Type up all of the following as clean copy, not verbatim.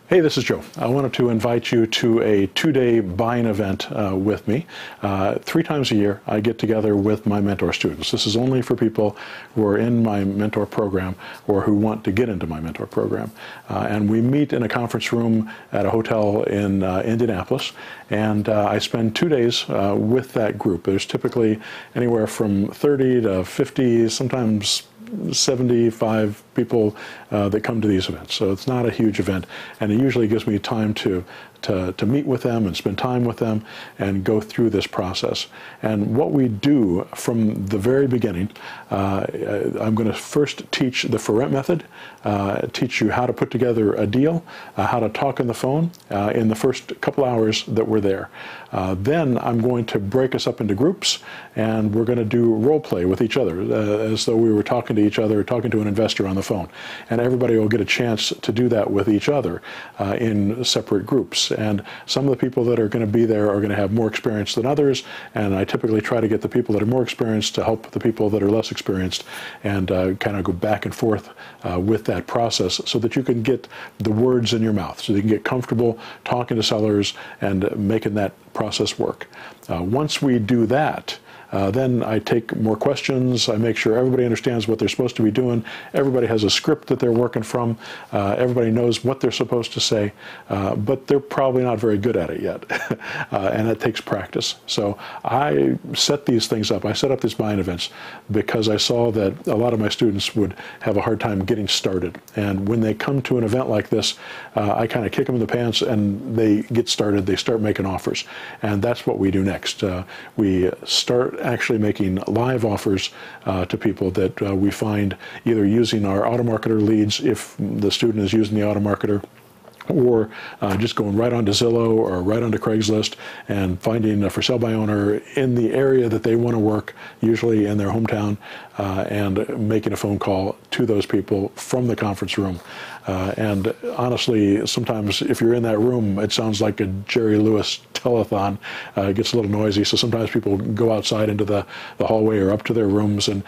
Hey, this is Joe. I wanted to invite you to a two-day buying event with me. 3 times a year, I get together with my mentor students. This is only for people who are in my mentor program or who want to get into my mentor program. And we meet in a conference room at a hotel in Indianapolis, and I spend 2 days with that group. There's typically anywhere from 30 to 50, sometimes 75 people that come to these events. So it's not a huge event, and it usually gives me time to meet with them and spend time with them and go through this process. And what we do from the very beginning, I'm going to first teach the FORET method, teach you how to put together a deal, how to talk on the phone in the first couple hours that we're there. Then I'm going to break us up into groups, and we're going to do role play with each other as though we were talking to each other, talking to an investor on the phone. And everybody will get a chance to do that with each other in separate groups. And some of the people that are going to be there are going to have more experience than others, and I typically try to get the people that are more experienced to help the people that are less experienced, and kind of go back and forth with that process so that you can get the words in your mouth, so you can get comfortable talking to sellers and making that process work. Once we do that, then I take more questions. I make sure everybody understands what they're supposed to be doing. Everybody has a script that they're working from. Everybody knows what they're supposed to say, but they're probably not very good at it yet. And it takes practice. So I set these things up. I set up these buying events because I saw that a lot of my students would have a hard time getting started. And when they come to an event like this, I kind of kick them in the pants and they get started. They start making offers. And that's what we do next. We start actually making live offers to people that we find either using our auto marketer leads if the student is using the auto marketer, or just going right onto Zillow or right onto Craigslist and finding a for sale by owner in the area that they want to work, usually in their hometown, and making a phone call to those people from the conference room. And honestly, sometimes if you're in that room, it sounds like a Jerry Lewis telethon. It gets a little noisy, so sometimes people go outside into the hallway or up to their rooms and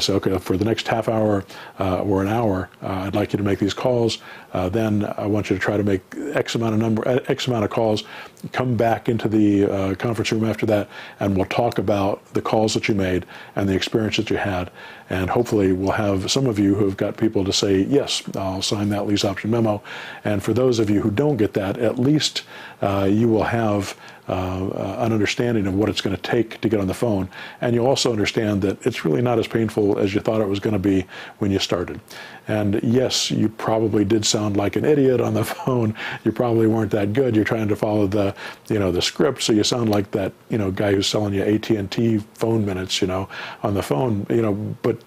say, okay, for the next half hour or an hour, I'd like you to make these calls. Then I want you to try to make X amount of calls. Come back into the conference room after that, and we'll talk about the calls that you made and the experience that you had. And hopefully we'll have some of you who have got people to say, yes, I'll sign that lease option memo. And for those of you who don't get that, at least you will have an understanding of what it's going to take to get on the phone. And you'll also understand that it's really not as painful as you thought it was going to be when you started. And yes, you probably did sound like an idiot on the phone. You probably weren't that good. You're trying to follow the script, so you sound like that, guy who's selling you AT&T phone minutes, on the phone, but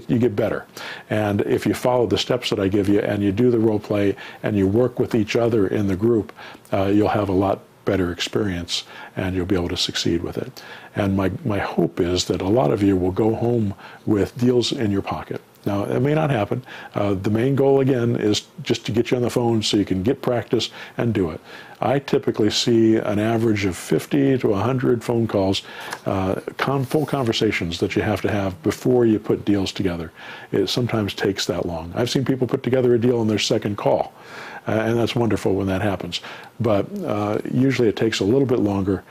you get better. And if you follow the steps that I give you and you do the role play and you work with each other in the group, you'll have a lot better experience and you'll be able to succeed with it. And my hope is that a lot of you will go home with deals in your pocket. Now, it may not happen. The main goal, again, is just to get you on the phone so you can get practice and do it. I typically see an average of 50 to 100 phone calls, full conversations that you have to have before you put deals together. It sometimes takes that long. I've seen people put together a deal on their second call, and that's wonderful when that happens. But usually it takes a little bit longer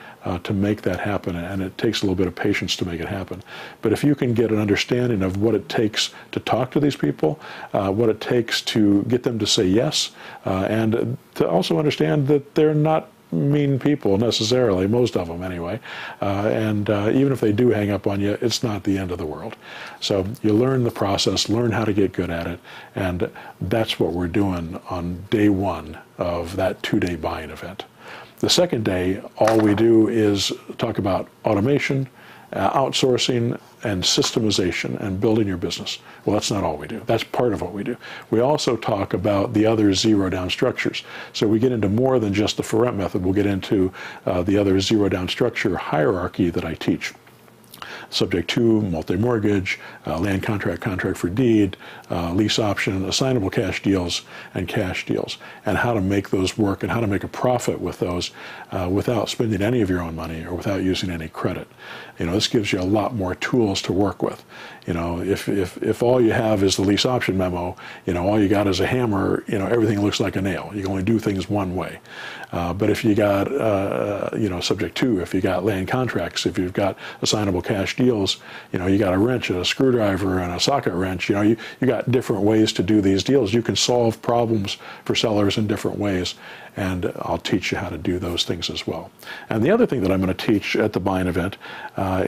to make that happen, and it takes a little bit of patience to make it happen. But if you can get an understanding of what it takes to talk to these people, what it takes to get them to say yes, and to also understand that they're not mean people necessarily, most of them anyway, and even if they do hang up on you, it's not the end of the world. So you learn the process, learn how to get good at it, and that's what we're doing on day one of that two-day buying event. The second day, all we do is talk about automation, outsourcing, and systemization and building your business. Well, that's not all we do. That's part of what we do. We also talk about the other zero-down structures. So we get into more than just the FORET method. We'll get into the other zero-down structure hierarchy that I teach. subject to, multi-mortgage, land contract, contract for deed, lease option, assignable cash deals, and cash deals, and how to make those work and how to make a profit with those without spending any of your own money or without using any credit. This gives you a lot more tools to work with. If all you have is the lease option memo, all you got is a hammer, everything looks like a nail. You can only do things one way. But if you got, subject to, if you got land contracts, if you've got assignable cash deals, you got a wrench, a screwdriver, and a socket wrench, you got different ways to do these deals. You can solve problems for sellers in different ways, and I'll teach you how to do those things as well. And the other thing that I'm going to teach at the buying event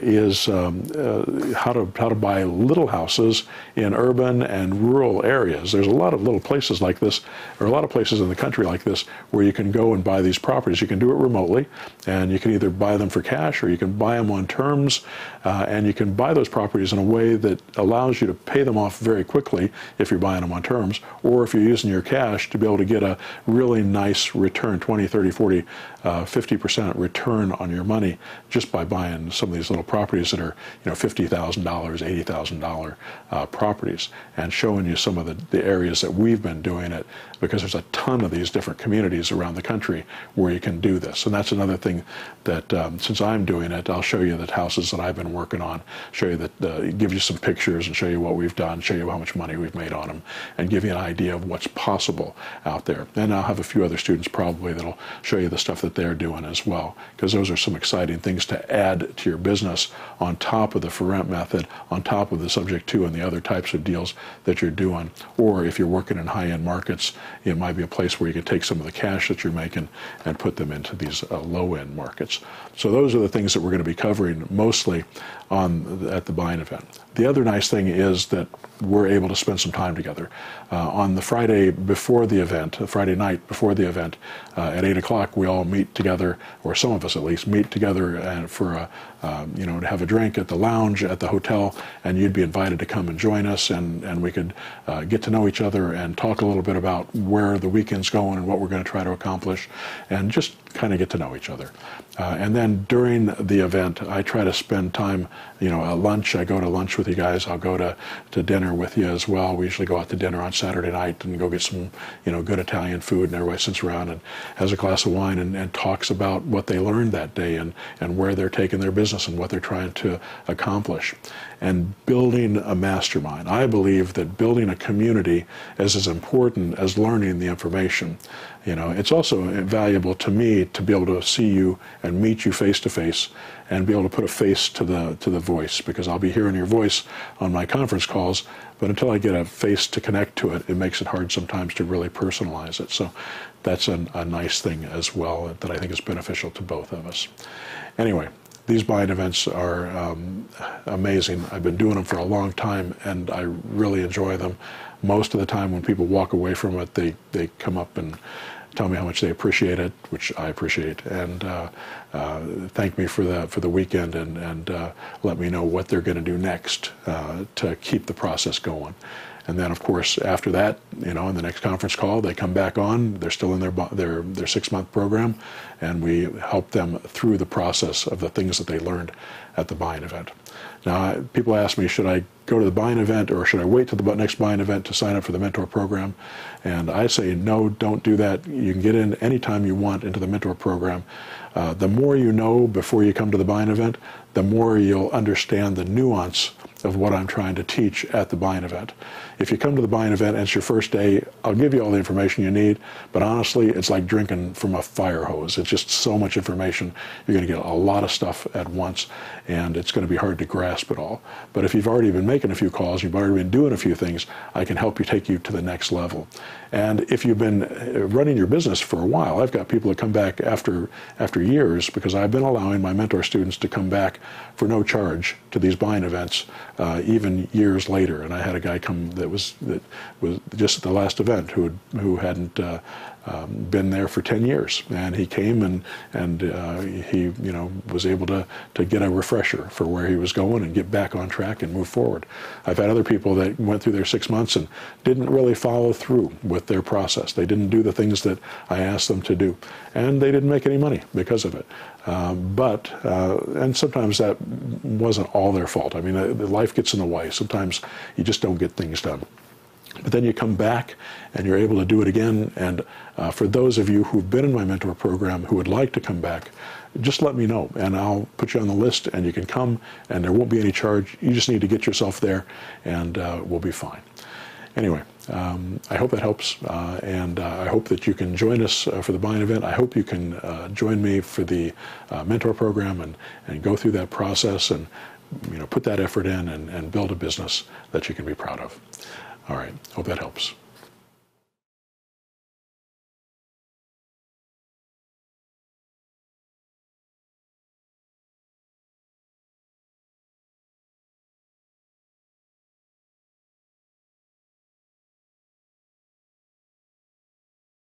is how to buy little houses in urban and rural areas. There's a lot of little places like this, or a lot of places in the country like this, where you can go and buy these properties. You can do it remotely, and you can either buy them for cash or you can buy them on terms, and you can buy those properties in a way that allows you to pay them off very quickly if you're buying them on terms, or if you're using your cash to be able to get a really nice return, 20, 30, 40, 50% return on your money just by buying some of these little properties that are $50,000, $80,000 properties, and showing you some of the areas that we've been doing it, because there's a ton of these different communities around the country where you can do this. And that's another thing that since I'm doing it, I'll show you the houses that I've been working on, show you that, give you some pictures and show you what we've done, show you how much money we've made on them, and give you an idea of what's possible out there. And I'll have a few other students probably that'll show you the stuff that they're doing as well, because those are some exciting things to add to your business on top of the for rent method, on top of the subject to and the other types of deals that you're doing. Or if you're working in high-end markets, it might be a place where you can take some of the cash that you're making and put them into these low-end markets. So those are the things that we're going to be covering mostly at the buying event. The other nice thing is that we're able to spend some time together. On the Friday before the event, Friday night before the event, at 8 o'clock, we all meet together, or some of us at least, meet together and to have a drink at the lounge at the hotel, and you'd be invited to come and join us, and we could get to know each other and talk a little bit about where the weekend's going and what we're going to try to accomplish, and just kind of get to know each other. And then during the event, I try to spend time, at lunch. I go to lunch with you guys. I'll go to dinner with you as well. We usually go out to dinner on Saturday night and go get some, good Italian food, and everybody sits around and has a glass of wine and talks about what they learned that day and where they're taking their business and what they're trying to accomplish. And building a mastermind. I believe that building a community is as important as learning the information. It's also valuable to me to be able to see you and meet you face to face and be able to put a face to the voice, because I'll be hearing your voice on my conference calls, but until I get a face to connect to it, it makes it hard sometimes to really personalize it. So that's a nice thing as well that I think is beneficial to both of us. Anyway, these buying events are amazing. I've been doing them for a long time, and I really enjoy them. Most of the time when people walk away from it, they come up and tell me how much they appreciate it, which I appreciate, and thank me for the weekend, and let me know what they're going to do next to keep the process going. And then, of course, after that, in the next conference call, they come back on. They're still in their 6-month program, and we help them through the process of the things that they learned at the buying event. Now, people ask me, should I go to the buying event or should I wait till the next buying event to sign up for the mentor program? And I say, no, don't do that. You can get in anytime you want into the mentor program. The more you know before you come to the buying event, the more you'll understand the nuance of what I'm trying to teach at the buying event. If you come to the buying event and it's your first day, I'll give you all the information you need, but honestly, it's like drinking from a fire hose. It's just so much information. You're going to get a lot of stuff at once, and it's going to be hard to grasp it all. But if you've already been making a few calls, you've already been doing a few things, I can help you take you to the next level. And if you've been running your business for a while, I've got people that come back after years, because I've been allowing my mentor students to come back for no charge to these buying events, even years later. And I had a guy come that was just at the last event who hadn't been there for 10 years, and he came and he was able to get a refresher for where he was going going and get back on track and move forward. I've had other people that went through their 6 months and didn't really follow through with their process. They didn't do the things that I asked them to do, and they didn't make any money because of it. And sometimes that wasn't all their fault. I mean, life gets in the way. Sometimes you just don't get things done. But then you come back and you're able to do it again. And for those of you who've been in my mentor program who would like to come back, just let me know and I'll put you on the list and you can come and there won't be any charge. You just need to get yourself there and we'll be fine. Anyway, I hope that helps, and I hope that you can join us for the Bind event. I hope you can join me for the mentor program and go through that process and put that effort in and build a business that you can be proud of. All right, hope that helps.